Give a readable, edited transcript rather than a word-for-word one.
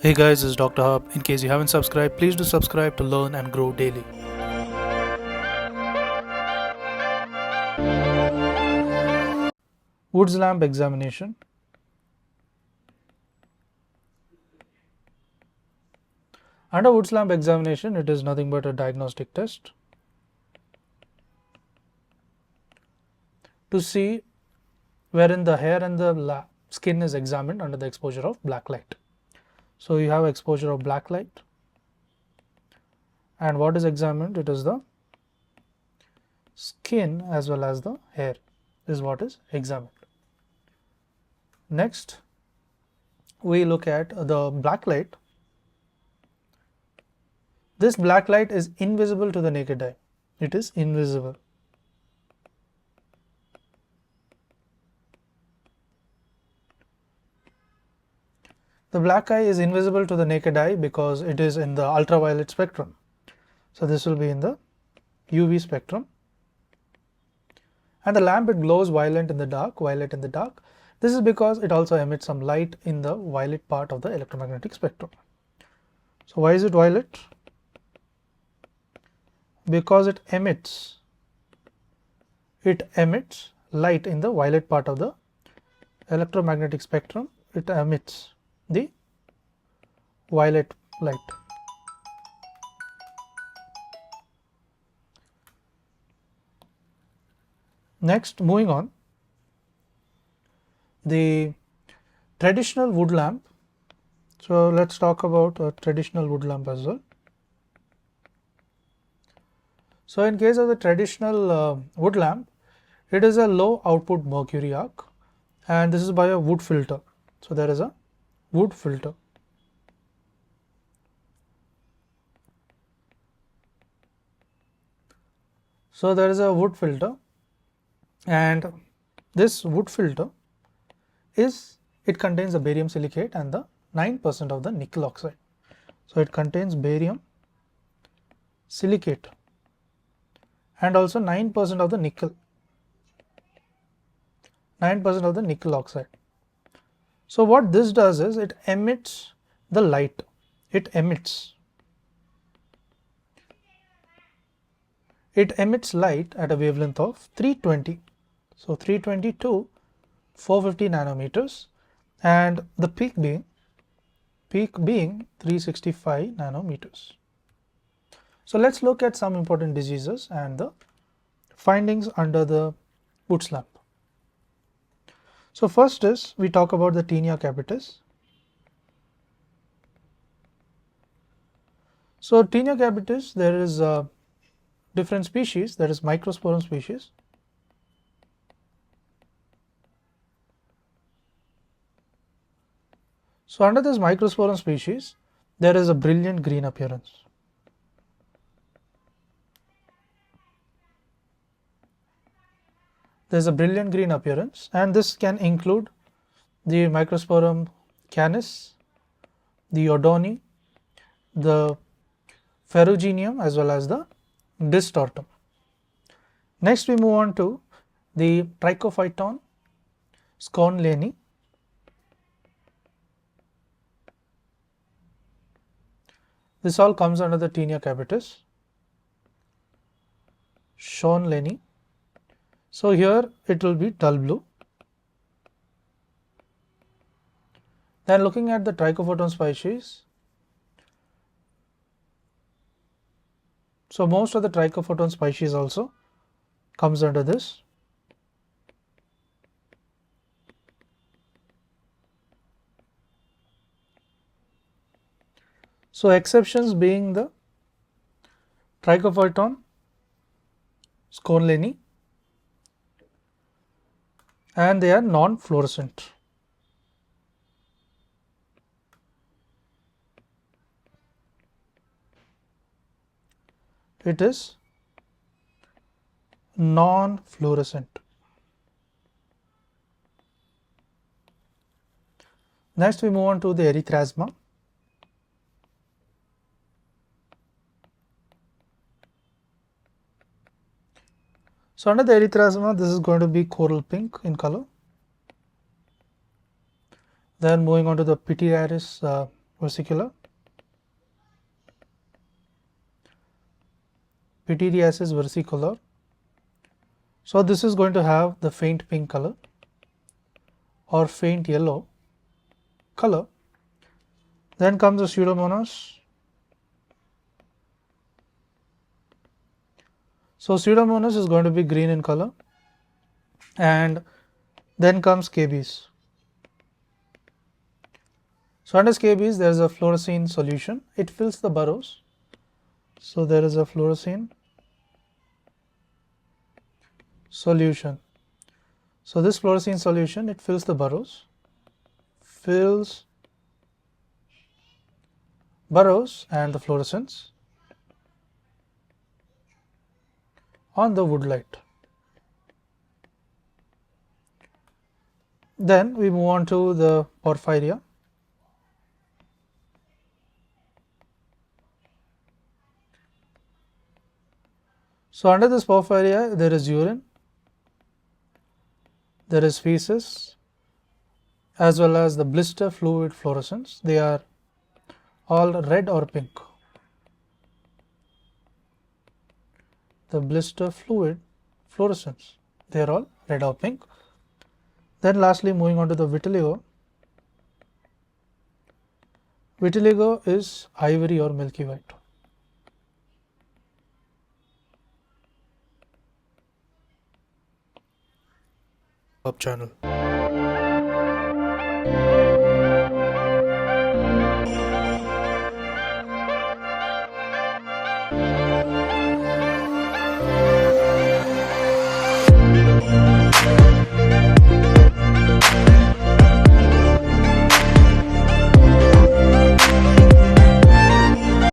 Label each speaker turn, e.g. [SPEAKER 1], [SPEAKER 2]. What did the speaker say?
[SPEAKER 1] Hey guys, this is Dr. Hub. In case you haven't subscribed, please do subscribe to learn and grow daily. Woods lamp examination. Under Woods lamp examination, it is nothing but a diagnostic test to see wherein the hair and the skin is examined under the exposure of black light. So you have exposure of black light, and what is examined? It is the skin as well as the hair is what is examined. Next, we look at the black light. This black light is invisible to the naked eye. It is invisible. The black eye is invisible to the naked eye because it is in the ultraviolet spectrum. So this will be in the UV spectrum. And the lamp, it glows violet in the dark. This is because it also emits some light in the violet part of the electromagnetic spectrum. So why is it violet? Because it emits light in the violet part of the electromagnetic spectrum. It emits the violet light. Next, moving on, the traditional wood lamp. So let's talk about a traditional wood lamp as well. So in case of the traditional wood lamp, it is a low output mercury arc, and this is by a wood filter. So there is a wood filter. So there is a wood filter, and this wood filter it contains the barium silicate and the 9% of the nickel oxide. So it contains barium silicate and also 9% of the nickel, 9% of the nickel oxide. So what this does is it emits the light. It emits light at a wavelength of 320. So 320 to 450 nanometers, and the peak being 365 nanometers. So let's look at some important diseases and the findings under the Woods lamp. So first is we talk about the tinea capitis. So tinea capitis, there is different species, that is microsporum species. So under this microsporum species, there is a brilliant green appearance. There is a brilliant green appearance, and this can include the microsporum canis, the odoni, the ferruginum, as well as the distortum. Next, we move on to the trichophyton sconlani. This all comes under the tinea capitis. Sconlani. So here it will be dull blue. Then looking at the trichophyton species, so most of the trichophyton species also comes under this. So exceptions being the trichophyton sconlani, and they are non-fluorescent. It is non-fluorescent. Next, we move on to the erythrasma. So under the erythrasma, this is going to be coral pink in color. Then moving on to the pityriasis versicolor, pityriasis versicolor. So this is going to have the faint pink color or faint yellow color. Then comes the Pseudomonas. So Pseudomonas is going to be green in color, and then comes scabies. So under scabies there is a fluorescein solution, it fills the burrows. So there is a fluorescein solution. So this fluorescein solution, it fills the burrows, and the fluorescence on the woodlight. Then we move on to the porphyria. So under this porphyria there is urine, there is feces, as well as the blister fluid fluorescence. They are all red or pink. The blister fluid fluorescence, they are all red or pink. Then lastly, moving on to the vitiligo. Vitiligo is ivory or milky white. Channel.